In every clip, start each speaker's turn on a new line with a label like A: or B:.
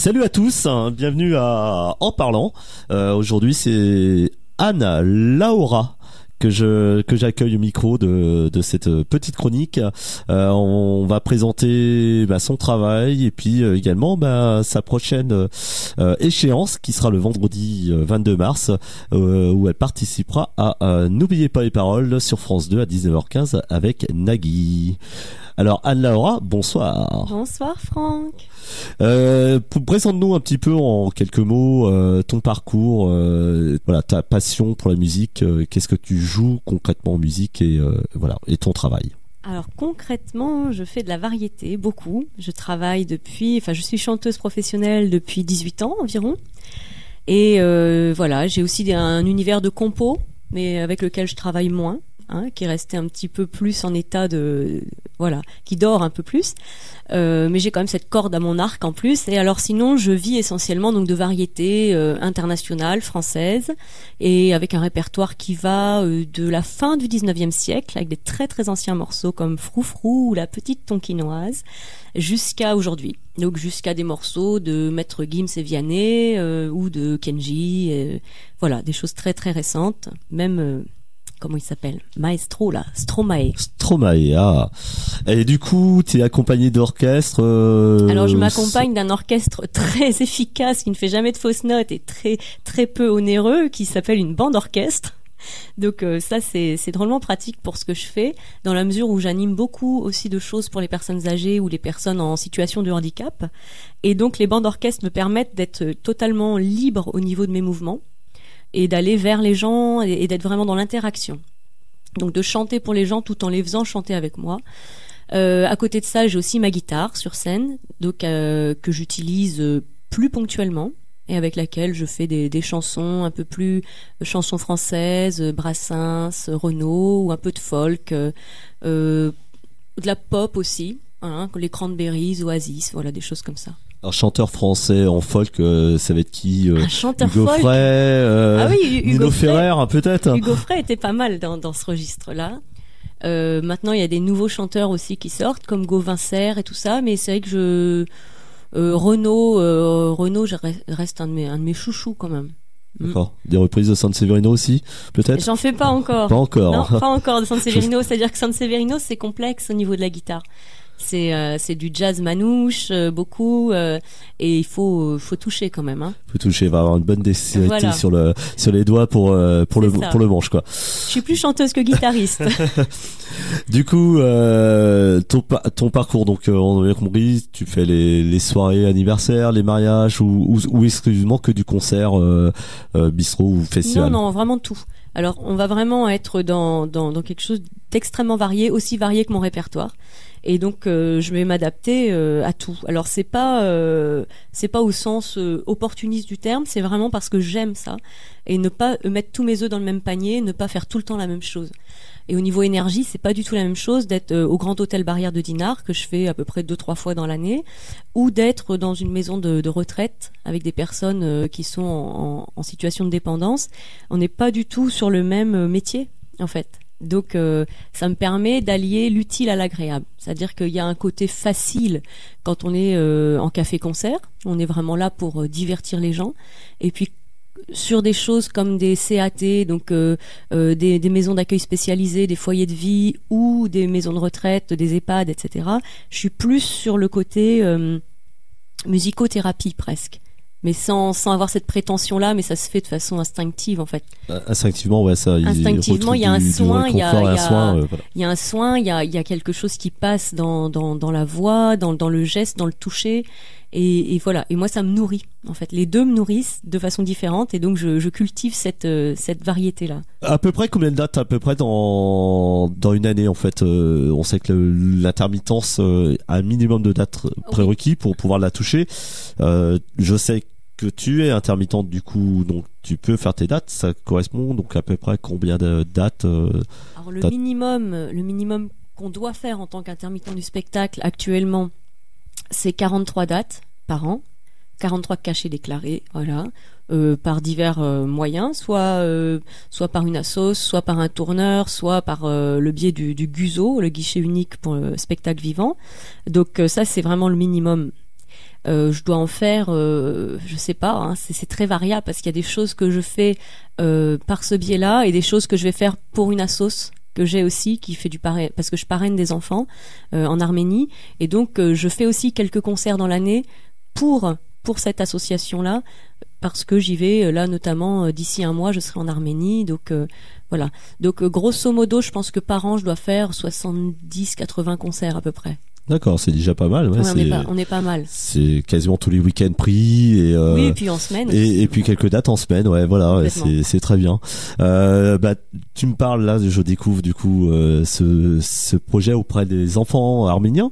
A: Salut à tous, hein, bienvenue à En Parlant. Aujourd'hui c'est Anne Laura que j'accueille au micro de cette petite chronique. On va présenter son travail et puis également sa prochaine échéance qui sera le vendredi 22 mars où elle participera à N'oubliez pas les paroles sur France 2 à 19h15 avec Nagui. Alors Anne-Laura, bonsoir.
B: Bonsoir Franck.
A: Présente-nous un petit peu en quelques mots ton parcours, ta passion pour la musique, qu'est-ce que tu joues concrètement en musique et ton travail.
B: Alors concrètement, je fais de la variété, beaucoup. Je suis chanteuse professionnelle depuis 18 ans environ. Et j'ai aussi un univers de compo, mais avec lequel je travaille moins. Qui est resté un petit peu plus en état qui dort un peu plus, mais j'ai quand même cette corde à mon arc en plus. Et alors sinon je vis essentiellement donc de variétés internationales, françaises, et avec un répertoire qui va de la fin du 19e siècle avec des très très anciens morceaux comme Froufrou ou La Petite Tonkinoise jusqu'à aujourd'hui, donc jusqu'à des morceaux de Maître Gims et Vianney ou de Kenji, des choses très très récentes, même comment il s'appelle? Maestro, là. Stromae.
A: Stromae, ah. Et du coup, t'es accompagné d'orchestre
B: Alors, je m'accompagne d'un orchestre très efficace, qui ne fait jamais de fausses notes et très, très peu onéreux, qui s'appelle une bande orchestre. Donc ça, c'est drôlement pratique pour ce que je fais, dans la mesure où j'anime beaucoup aussi de choses pour les personnes âgées ou les personnes en situation de handicap. Et donc, les bandes orchestres me permettent d'être totalement libre au niveau de mes mouvements, et d'aller vers les gens et d'être vraiment dans l'interaction. Donc de chanter pour les gens tout en les faisant chanter avec moi. À côté de ça, j'ai aussi ma guitare sur scène, donc que j'utilise plus ponctuellement et avec laquelle je fais des chansons un peu plus chansons françaises, Brassens, Renaud, ou un peu de folk, de la pop aussi, les Cranberries, Oasis, des choses comme ça.
A: Un chanteur français en folk, ça va être qui?
B: Un chanteur
A: Hugo
B: folk.
A: Frey, Nino Ferrer, peut-être.
B: Hugo Frey était pas mal dans ce registre-là. Maintenant, il y a des nouveaux chanteurs aussi qui sortent, comme Gauvin Serre et tout ça, mais c'est vrai que Renaud, reste un de mes chouchous quand même.
A: D'accord. Des reprises de Sanseverino aussi, peut-être?
B: J'en fais pas encore.
A: Pas encore.
B: Non, pas encore de Sanseverino. C'est-à-dire que Sanseverino, c'est complexe au niveau de la guitare. C'est du jazz manouche, beaucoup, et il faut toucher quand même.
A: Faut toucher, va avoir une bonne dextérité sur les doigts pour le manche, quoi.
B: Je suis plus chanteuse que guitariste.
A: Du coup, ton parcours, donc on a bien compris, tu fais les soirées anniversaires, les mariages ou exclusivement que du concert, bistrot ou festival?
B: Non, vraiment tout. Alors, on va vraiment être dans quelque chose d'extrêmement varié, aussi varié que mon répertoire. Et donc, je vais m'adapter à tout. Alors, c'est pas au sens opportuniste du terme, c'est vraiment parce que j'aime ça. Et ne pas mettre tous mes œufs dans le même panier, ne pas faire tout le temps la même chose. Et au niveau énergie, c'est pas du tout la même chose d'être au Grand Hôtel Barrière de Dinard, que je fais à peu près 2-3 fois dans l'année, ou d'être dans une maison de retraite avec des personnes qui sont en situation de dépendance. On n'est pas du tout sur le même métier, en fait. Donc ça me permet d'allier l'utile à l'agréable. C'est-à-dire qu'il y a un côté facile quand on est en café-concert. On est vraiment là pour divertir les gens. Et puis sur des choses comme des CAT, donc des maisons d'accueil spécialisées, des foyers de vie ou des maisons de retraite, des EHPAD, etc. Je suis plus sur le côté musicothérapie presque. Mais sans avoir cette prétention-là, mais ça se fait de façon instinctive, en fait.
A: Instinctivement, ouais, ça.
B: Instinctivement, il y a un soin, il y a un soin, il y a quelque chose qui passe dans la voix, dans le geste, dans le toucher. Et voilà. Et moi, ça me nourrit, en fait. Les deux me nourrissent de façon différente, et donc je cultive cette variété-là.
A: À peu près combien de dates, à peu près dans une année, en fait? On sait que l'intermittence a un minimum de dates prérequis pour pouvoir la toucher. Je sais que tu es intermittente, du coup, donc tu peux faire tes dates. Ça correspond donc à peu près combien de dates?
B: Alors le minimum qu'on doit faire en tant qu'intermittent du spectacle actuellement, c'est 43 dates par an, 43 cachets déclarés, voilà, par divers moyens, soit par une assoce, soit par un tourneur, soit par le biais du GUSO, le guichet unique pour le spectacle vivant. Donc ça, c'est vraiment le minimum. je dois en faire, je sais pas, hein, c'est très variable parce qu'il y a des choses que je fais par ce biais-là et des choses que je vais faire pour une assoce que j'ai aussi qui fait du parrain, parce que je parraine des enfants en Arménie, et donc je fais aussi quelques concerts dans l'année pour cette association-là, parce que j'y vais là notamment d'ici un mois je serai en Arménie, donc voilà. Donc grosso modo je pense que par an je dois faire 70-80 concerts à peu près.
A: D'accord, c'est déjà pas mal. Ouais,
B: on est pas mal.
A: C'est quasiment tous les week-ends pris et
B: oui, et puis en semaine.
A: Et puis quelques dates en semaine, ouais, voilà, ouais, c'est très bien. Tu me parles là, je découvre du coup ce projet auprès des enfants arméniens.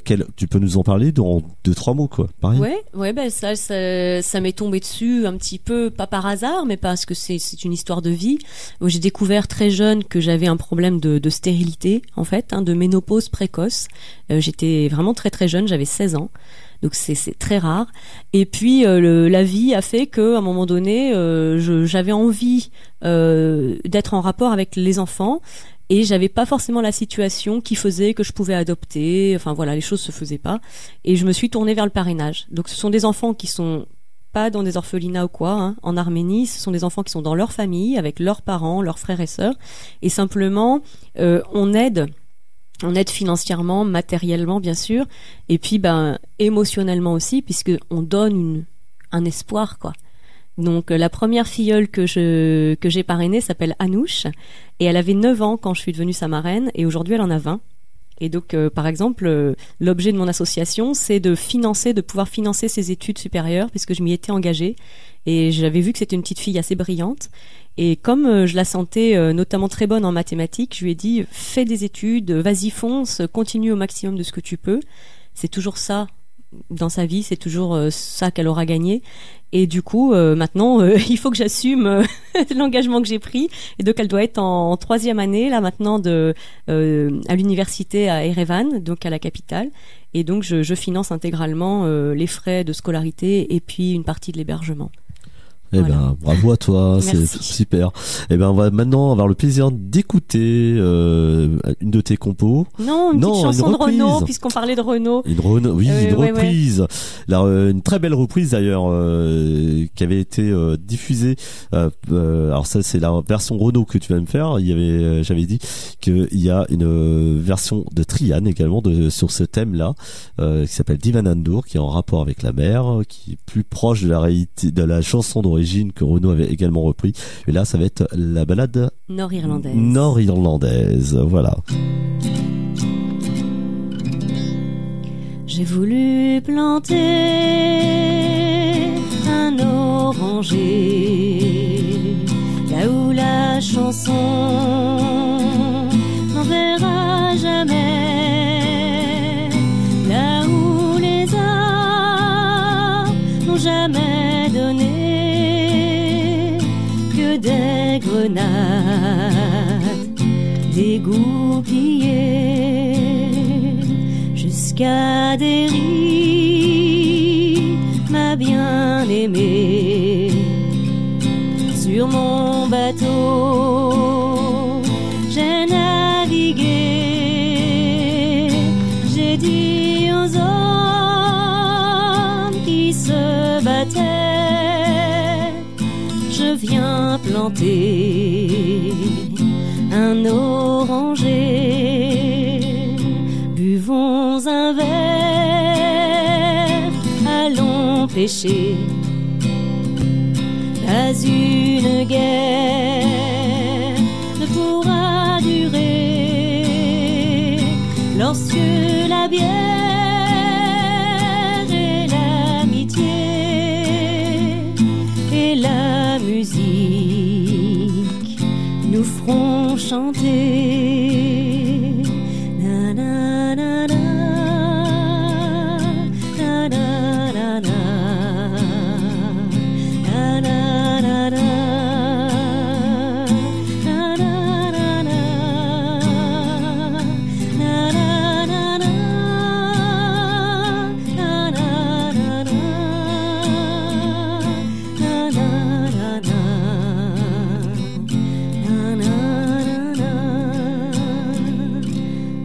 A: Tu peux nous en parler dans 2-3 mots, quoi. Pareil.
B: Ouais, ben ça m'est tombé dessus un petit peu, pas par hasard, mais parce que c'est une histoire de vie. J'ai découvert très jeune que j'avais un problème de stérilité, en fait, de ménopause précoce. J'étais vraiment très très jeune, j'avais 16 ans. Donc c'est très rare. Et puis la vie a fait que à un moment donné, j'avais envie d'être en rapport avec les enfants et j'avais pas forcément la situation qui faisait que je pouvais adopter. Enfin voilà, les choses se faisaient pas. Et je me suis tournée vers le parrainage. Donc ce sont des enfants qui sont pas dans des orphelinats ou quoi, en Arménie, ce sont des enfants qui sont dans leur famille, avec leurs parents, leurs frères et sœurs. Et simplement, on aide financièrement, matériellement bien sûr, et puis émotionnellement aussi, puisque on donne un espoir, quoi. Donc la première filleule que j'ai parrainée s'appelle Anouche, et elle avait 9 ans quand je suis devenue sa marraine, et aujourd'hui elle en a 20. Et donc par exemple, l'objet de mon association, c'est de pouvoir financer ses études supérieures, puisque je m'y étais engagée, et j'avais vu que c'était une petite fille assez brillante. Et comme je la sentais notamment très bonne en mathématiques, je lui ai dit fais des études, vas-y fonce, continue au maximum de ce que tu peux. C'est toujours ça dans sa vie, c'est toujours ça qu'elle aura gagné. Et du coup, maintenant, il faut que j'assume l'engagement que j'ai pris. Et donc, elle doit être en 3e année là maintenant à l'université à Erevan, donc à la capitale. Et donc, je finance intégralement les frais de scolarité et puis une partie de l'hébergement.
A: Voilà. Bravo à toi, c'est super. On va maintenant avoir le plaisir d'écouter une de tes compos.
B: Non, une petite chanson de Renaud, puisqu'on parlait de Renaud.
A: Une reprise. Là, une très belle reprise d'ailleurs, qui avait été diffusée. Alors ça, c'est la version Renaud que tu vas me faire. J'avais dit qu'il y a une version de Trian également sur ce thème-là, qui s'appelle Divanandour, qui est en rapport avec la mer, qui est plus proche de la réalité, de la chanson d'origine que Renaud avait également repris. Et là, ça va être la balade nord-irlandaise. Voilà.
B: J'ai voulu planter un oranger là où la chanson n'en verra jamais, là où les arbres n'ont jamais donné des grenades dégoupillées jusqu'à des riz, ma bien-aimée. Sur mon bateau, j'ai navigué, j'ai dit aux hommes qui se battaient, je viens planter un oranger. Buvons un verre, allons pêcher. Pas une guerre ne pourra durer lorsque la bière et l'amitié et la musique nous feront chanter. Na, na, na, na, na, na, na, na.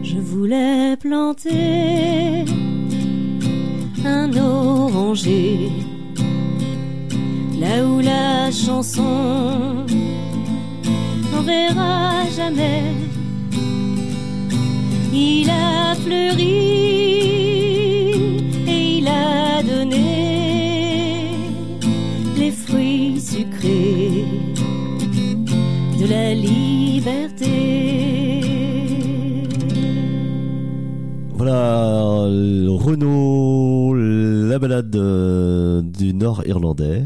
B: Je voulais planter un chanson, n'en verra jamais. Il a fleuri et il a donné les fruits sucrés de la liberté.
A: Voilà, Renaud, la balade du Nord irlandais,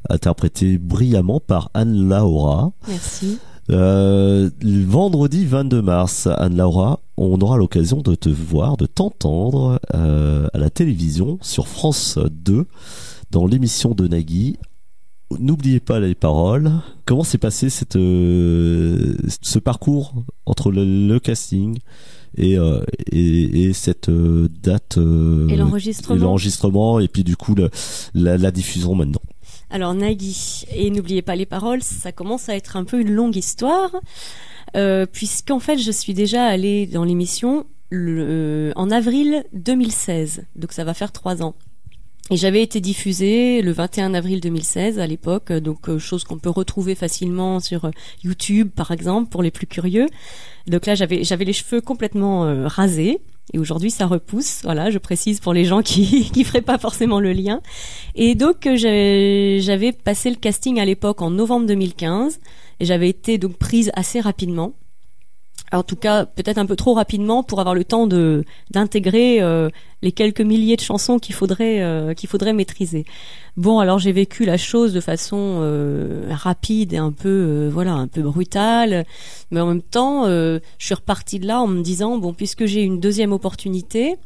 A: interprétée brillamment par Anne Laura.
B: Merci.
A: Vendredi 22 mars, Anne Laura, on aura l'occasion de te voir, de t'entendre à la télévision sur France 2 dans l'émission de Nagui. N'oubliez pas les paroles. Comment s'est passé ce parcours entre le casting et cette date
B: Et
A: l'enregistrement et puis du coup la diffusion maintenant?
B: Alors Nagui, et n'oubliez pas les paroles, ça commence à être un peu une longue histoire, puisqu'en fait je suis déjà allée dans l'émission en avril 2016, donc ça va faire 3 ans. Et j'avais été diffusée le 21 avril 2016 à l'époque, donc chose qu'on peut retrouver facilement sur YouTube par exemple pour les plus curieux. Donc là j'avais les cheveux complètement rasés et aujourd'hui ça repousse. Voilà, je précise pour les gens qui feraient pas forcément le lien. Et donc j'avais passé le casting à l'époque en novembre 2015 et j'avais été donc prise assez rapidement. En tout cas, peut-être un peu trop rapidement pour avoir le temps d'intégrer les quelques milliers de chansons qu'il faudrait maîtriser. Bon, alors j'ai vécu la chose de façon rapide et un peu un peu brutale, mais en même temps, je suis repartie de là en me disant bon, puisque j'ai une deuxième opportunité,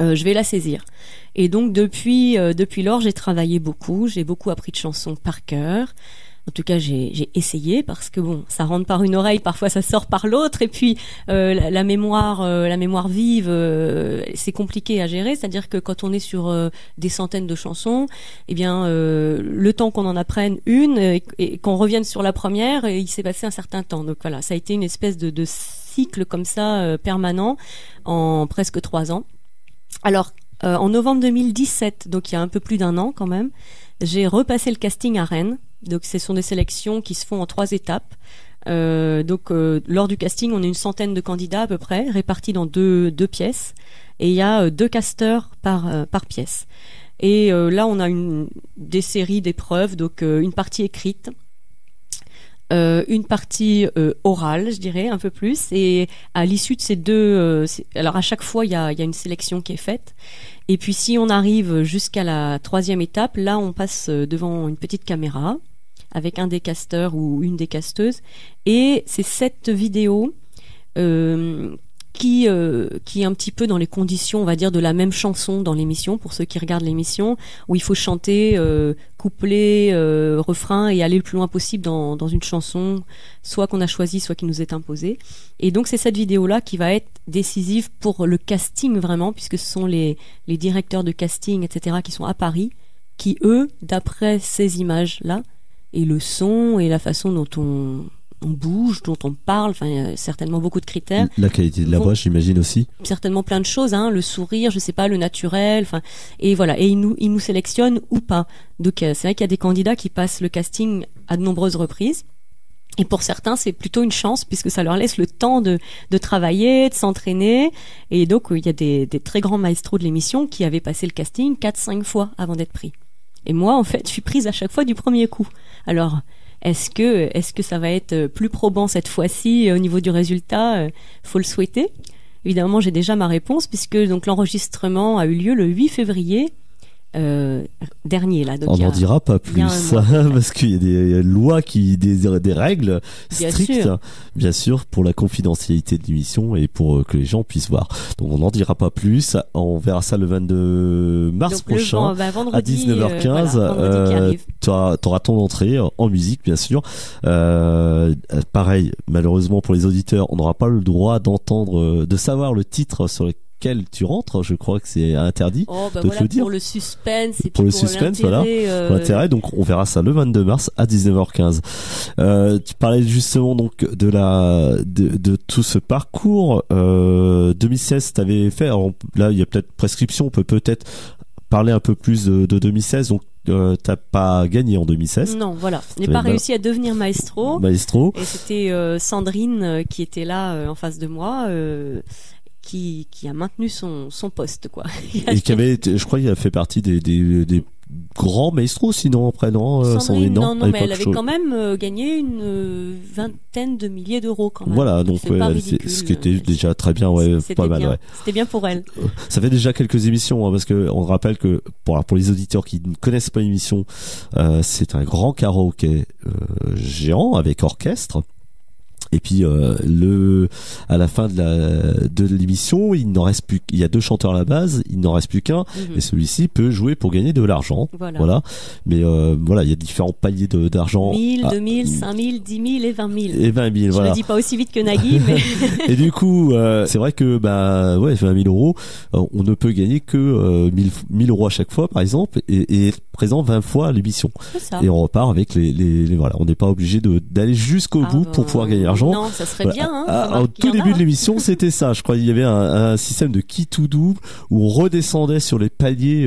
B: je vais la saisir. Et donc depuis lors, j'ai travaillé beaucoup, j'ai beaucoup appris de chansons par cœur. En tout cas, j'ai essayé parce que bon, ça rentre par une oreille, parfois ça sort par l'autre, et puis la mémoire vive, c'est compliqué à gérer. C'est-à-dire que quand on est sur des centaines de chansons, eh bien, le temps qu'on en apprenne une et qu'on revienne sur la première, il s'est passé un certain temps. Donc voilà, ça a été une espèce de cycle comme ça permanent en presque 3 ans. Alors, en novembre 2017, donc il y a un peu plus d'1 an quand même, j'ai repassé le casting à Rennes. Donc ce sont des sélections qui se font en 3 étapes. Lors du casting, on est une centaine de candidats à peu près, répartis dans deux pièces, et il y a 2 casteurs par pièce. Et là, on a des séries d'épreuves, donc une partie écrite, une partie orale, je dirais un peu plus, et à l'issue de ces deux, alors à chaque fois il y a une sélection qui est faite. Et puis si on arrive jusqu'à la 3e étape, là on passe devant une petite caméra avec un des casteurs ou une des casteuses, et c'est cette vidéo qui est un petit peu dans les conditions, on va dire, de la même chanson dans l'émission, pour ceux qui regardent l'émission, où il faut chanter couplet, refrain et aller le plus loin possible dans une chanson, soit qu'on a choisi, soit qui nous est imposée. Et donc c'est cette vidéo-là qui va être décisive pour le casting vraiment, puisque ce sont les directeurs de casting, etc., qui sont à Paris, qui eux, d'après ces images-là, et le son et la façon dont on bouge, dont on parle, enfin il y a certainement beaucoup de critères.
A: La qualité de la voix, j'imagine aussi.
B: Certainement plein de choses, hein, le sourire, je sais pas, le naturel, enfin, et voilà, et ils nous sélectionnent ou pas. Donc c'est vrai qu'il y a des candidats qui passent le casting à de nombreuses reprises. Et pour certains, c'est plutôt une chance puisque ça leur laisse le temps de travailler, de s'entraîner. Et donc il y a des très grands maestros de l'émission qui avaient passé le casting 4-5 fois avant d'être pris. Et moi, en fait, je suis prise à chaque fois du premier coup. Alors, est-ce que ça va être plus probant cette fois-ci au niveau du résultat? Faut le souhaiter. Évidemment, j'ai déjà ma réponse puisque donc l'enregistrement a eu lieu le 8 février dernier là. Donc
A: on n'en dira pas plus parce qu'il y a des lois des règles strictes, bien sûr, pour la confidentialité de l'émission et pour que les gens puissent voir. Donc on n'en dira pas plus. On verra ça le 22 mars donc prochain vendredi, à 19h15. T'auras ton entrée en musique, bien sûr. Pareil, malheureusement pour les auditeurs, on n'aura pas le droit de savoir le titre sur lequel tu rentres, je crois que c'est interdit de te le dire.
B: Pour le suspense et
A: pour le suspense, voilà, pour l'intérêt. Donc on verra ça le 22 mars à 19h15. Tu parlais justement donc de tout ce parcours 2016 t'avais fait. Alors, là il y a peut-être prescription, on peut peut-être parler un peu plus de 2016. Donc t'as pas gagné en 2016.
B: Non, voilà. Je n'ai pas réussi à devenir maestro.
A: Maestro.
B: Et c'était Sandrine qui était là en face de moi. Qui a maintenu son poste, quoi.
A: Et qui avait, je crois, il a fait partie des grands maestros, sinon après, non,
B: Sandrine, non, mais elle avait quand même gagné une vingtaine de milliers d'euros quand même.
A: Voilà, donc ce qui était déjà très bien, ouais, pas mal, ouais.
B: C'était bien pour elle.
A: Ça fait déjà quelques émissions, hein, parce que on rappelle que pour les auditeurs qui ne connaissent pas l'émission, c'est un grand karaoké géant avec orchestre. Et puis à la fin de l'émission, il n'en reste plus. Il y a 2 chanteurs à la base, il n'en reste plus qu'un, et celui-ci peut jouer pour gagner de l'argent. Voilà. Mais voilà, il y a différents paliers d'argent.
B: 1000, 2000, 5000, 10 000 et 20 000.
A: Et 20 000, voilà.
B: Je le dis pas aussi vite que Nagui, mais.
A: Et du coup, c'est vrai que 20 000 euros, on ne peut gagner que 1000 euros à chaque fois, par exemple, et être présent 20 fois à l'émission. Et on repart avec les voilà. On n'est pas obligé d'aller jusqu'au bout pour pouvoir gagner l'argent.
B: Non, ça serait bien. Hein,
A: au tout début de l'émission, c'était ça. Je crois qu'il y avait un système de qui tout double où on redescendait sur les paliers.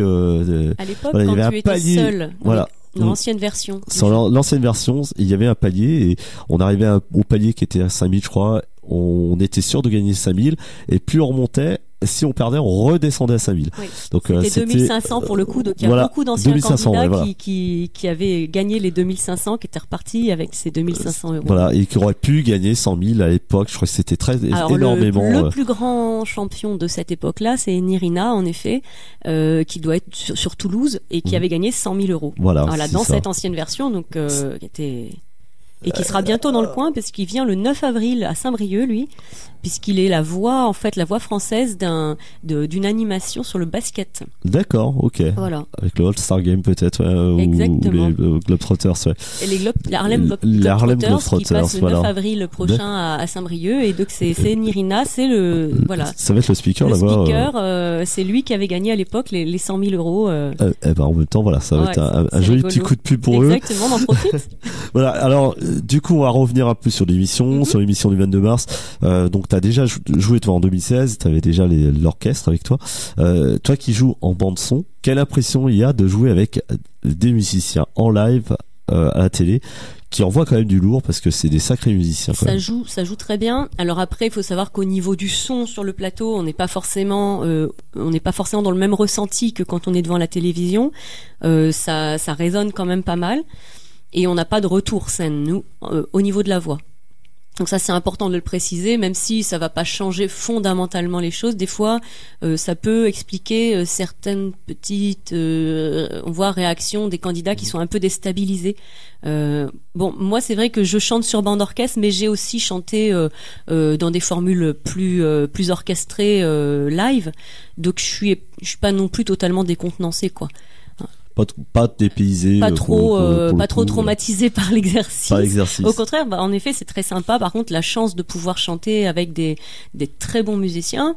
B: À l'époque, quand tu étais seul.
A: Voilà.
B: Dans l'ancienne version.
A: Sur l'ancienne version, il y avait un palier et on arrivait au palier qui était à 5000, je crois. On était sûr de gagner 5000 et plus on remontait, si on perdait, on redescendait à 5000.
B: Oui.
A: Donc
B: c'était 2500 pour le coup, donc il y a beaucoup d'anciens candidats qui avaient gagné les 2500, qui étaient repartis avec ces 2500 euros.
A: Voilà, et qui auraient pu gagner 100 000 à l'époque. Je crois que c'était énormément.
B: Le plus grand champion de cette époque-là, c'est Nirina, en effet, qui doit être sur Toulouse et qui avait gagné 100 000 euros.
A: Voilà,
B: dans cette ancienne version, donc qui était. Et qui sera bientôt dans le coin parce qu'il vient le 9 avril à Saint-Brieuc, lui, puisqu'il est la voix française d'une animation sur le basket.
A: D'accord, ok.
B: Voilà.
A: Avec le All-Star Game peut-être,
B: exactement.
A: ou les Globetrotters, ouais.
B: Et les Harlem Globetrotters qui passe le 9 avril prochain à Saint-Brieuc, et donc c'est Nirina, c'est voilà.
A: Ça va être le speaker
B: là-bas. Le
A: speaker,
B: c'est lui qui avait gagné à l'époque les 100 000 euros.
A: Eh ben en même temps, voilà, ça va être un joli petit coup de pub pour eux.
B: Exactement, on en profite.
A: Voilà, alors du coup, on va revenir un peu sur l'émission, sur l'émission du 22 mars. Donc, t'as déjà joué toi en 2016, t'avais déjà l'orchestre avec toi. Toi qui joues en bande son, quelle impression il y a de jouer avec des musiciens en live à la télé, qui envoient quand même du lourd parce que c'est des sacrés musiciens.
B: Ça joue très bien. Alors après, il faut savoir qu'au niveau du son sur le plateau, on n'est pas forcément dans le même ressenti que quand on est devant la télévision. Ça résonne quand même pas mal. Et on n'a pas de retour scène, nous, au niveau de la voix. Donc ça, c'est important de le préciser, même si ça va pas changer fondamentalement les choses. Des fois, ça peut expliquer certaines petites réactions des candidats qui sont un peu déstabilisés. Bon, moi, c'est vrai que je chante sur bande orchestre, mais j'ai aussi chanté dans des formules plus orchestrées live. Donc je suis pas non plus totalement décontenancée, quoi.
A: Pas dépaysé,
B: pas trop traumatisé par l'exercice. Au contraire, en effet, c'est très sympa. Par contre, la chance de pouvoir chanter avec des très bons musiciens,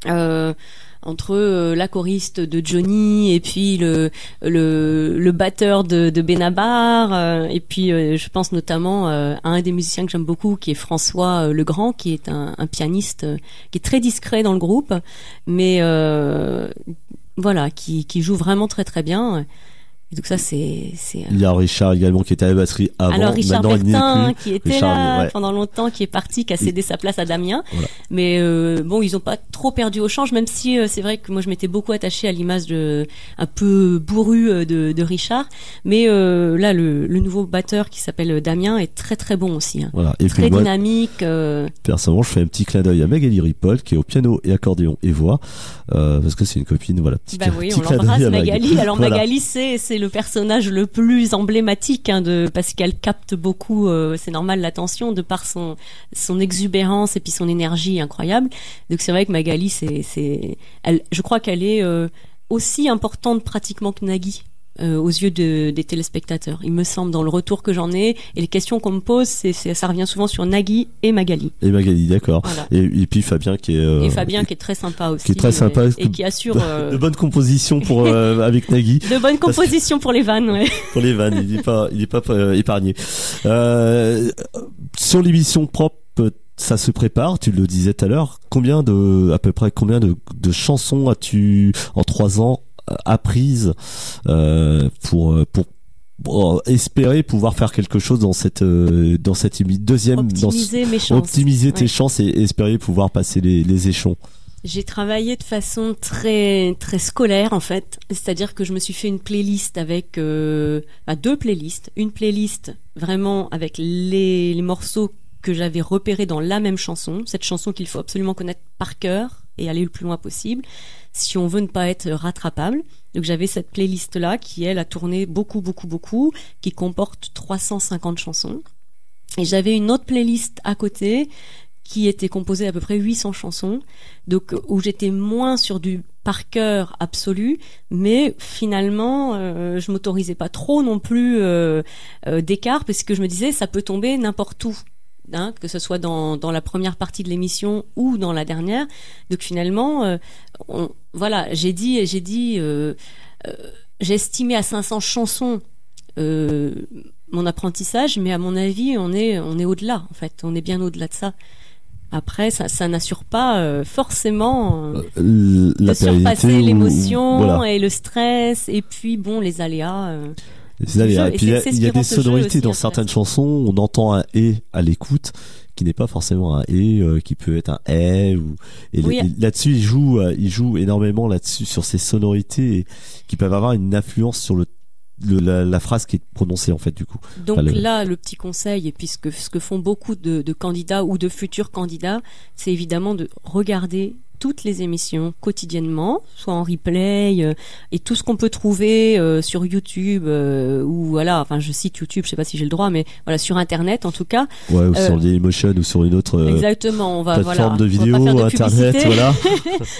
B: entre la choriste de Johnny et puis le batteur de Benabar, et puis je pense notamment à un des musiciens que j'aime beaucoup, qui est François Legrand, qui est un pianiste qui est très discret dans le groupe, mais voilà, qui joue vraiment très très bien. Et donc ça, c'est.
A: Il y a Richard également qui était à la batterie avant.
B: Alors Richard Bertin qui était
A: Richard,
B: là pendant longtemps, qui est parti, qui a cédé sa place à Damien.
A: Voilà.
B: Mais bon, ils ont pas trop perdu au change, même si c'est vrai que moi je m'étais beaucoup attachée à l'image un peu bourrue de Richard. Mais là, le nouveau batteur qui s'appelle Damien est très très bon aussi. Hein.
A: Voilà. Et
B: très dynamique.
A: Personnellement, je fais un petit clin d'œil à Magali Ripoll qui est au piano et accordéon et voix, parce que c'est une copine. Voilà.
B: Oui, on l'embrasse, Magali. Alors voilà. Magali, c'est le personnage le plus emblématique parce qu'elle capte beaucoup, c'est normal, l'attention de par son exubérance et puis son énergie incroyable. Donc c'est vrai que Magali, je crois qu'elle est aussi importante pratiquement que Nagui. Aux yeux des téléspectateurs, il me semble, dans le retour que j'en ai, et les questions qu'on me pose, ça revient souvent sur Nagui et Magali.
A: Et Magali, d'accord. Voilà. Et puis Fabien qui est
B: Fabien qui est très sympa aussi,
A: qui est très sympa
B: et qui assure
A: de bonnes compositions pour avec Nagui.
B: De bonnes compositions pour les vannes, ouais.
A: Pour les vannes, il est pas épargné. Sur l'émission propre, ça se prépare, tu le disais tout à l'heure. À peu près combien de chansons as-tu en 3 ans apprise pour espérer pouvoir faire quelque chose dans cette deuxième
B: optimiser
A: tes chances et espérer pouvoir passer les échelons.
B: J'ai travaillé de façon très très scolaire en fait, c'est-à-dire que je me suis fait une playlist avec deux playlists, une playlist vraiment avec les morceaux que j'avais repérés dans la même chanson, cette chanson qu'il faut absolument connaître par cœur et aller le plus loin possible si on veut ne pas être rattrapable. Donc j'avais cette playlist là qui elle a tourné beaucoup, qui comporte 350 chansons, et j'avais une autre playlist à côté qui était composée d'à peu près 800 chansons, donc où j'étais moins sur du par cœur absolu, mais finalement je m'autorisais pas trop non plus d'écart, parce que je me disais ça peut tomber n'importe où, hein, que ce soit dans la première partie de l'émission ou dans la dernière. Donc finalement voilà, j'ai estimé à 500 chansons mon apprentissage, mais à mon avis on est au-delà, en fait, on est bien au-delà de ça. Après, ça n'assure pas forcément de surpasser l'émotion et le stress, et puis bon, les aléas.
A: Et puis il y a des sonorités dans certaines chansons, on entend un et à l'écoute qui n'est pas forcément un et, qui peut être un et là-dessus il joue énormément là-dessus, sur ces sonorités qui peuvent avoir une influence sur la phrase qui est prononcée, en fait, du coup.
B: Donc là, le petit conseil, et puis ce que font beaucoup de candidats ou de futurs candidats, c'est évidemment de regarder toutes les émissions quotidiennement, soit en replay, et tout ce qu'on peut trouver sur YouTube, ou voilà, enfin je cite YouTube, je sais pas si j'ai le droit, mais voilà, sur Internet en tout cas.
A: Ouais, ou sur Dailymotion ou sur une autre
B: exactement,
A: plateforme de vidéo, Internet, voilà.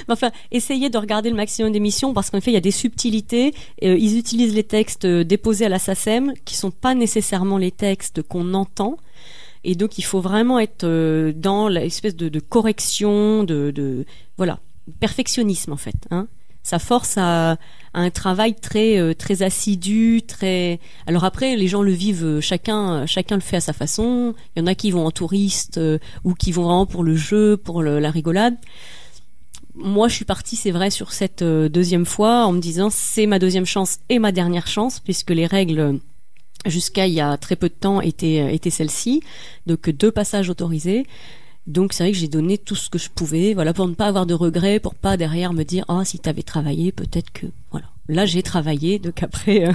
B: Enfin, essayez de regarder le maximum d'émissions, parce qu'en fait il y a des subtilités. Ils utilisent les textes déposés à la SACEM qui sont pas nécessairement les textes qu'on entend. Et donc il faut vraiment être dans l'espèce de correction, de voilà, perfectionnisme en fait, hein. Ça force à un travail très très assidu, très. Alors après, les gens le vivent, chacun le fait à sa façon. Il y en a qui vont en touriste ou qui vont vraiment pour le jeu, pour la rigolade. Moi, je suis partie, c'est vrai, sur cette deuxième fois en me disant c'est ma deuxième chance et ma dernière chance, puisque les règles jusqu'à il y a très peu de temps était celle-ci, donc 2 passages autorisés. Donc c'est vrai que j'ai donné tout ce que je pouvais, voilà, pour ne pas avoir de regrets, pour pas derrière me dire si t'avais travaillé, peut-être que voilà. Là j'ai travaillé, donc après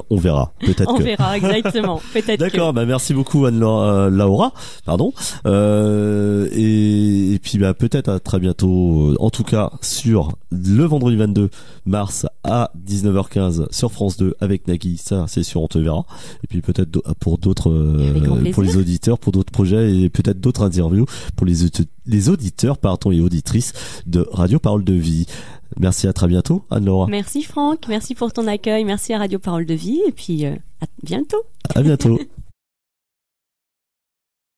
A: on verra, peut-être.
B: On verra, exactement. Peut-être.
A: D'accord, bah merci beaucoup Anne-Laura, pardon. Et puis bah peut-être à très bientôt. En tout cas sur le vendredi 22 mars à 19h15 sur France 2 avec Nagui. Ça, c'est sûr, on te verra. Et puis peut-être pour d'autres, pour les auditeurs, pour d'autres projets et peut-être d'autres interviews pour les auditeurs, et auditrices de Radio Parole de Vie. Merci, à très bientôt, Anne-Laura.
B: Merci Franck, merci pour ton accueil, merci à Radio Parole de Vie, et puis à bientôt.
A: À bientôt.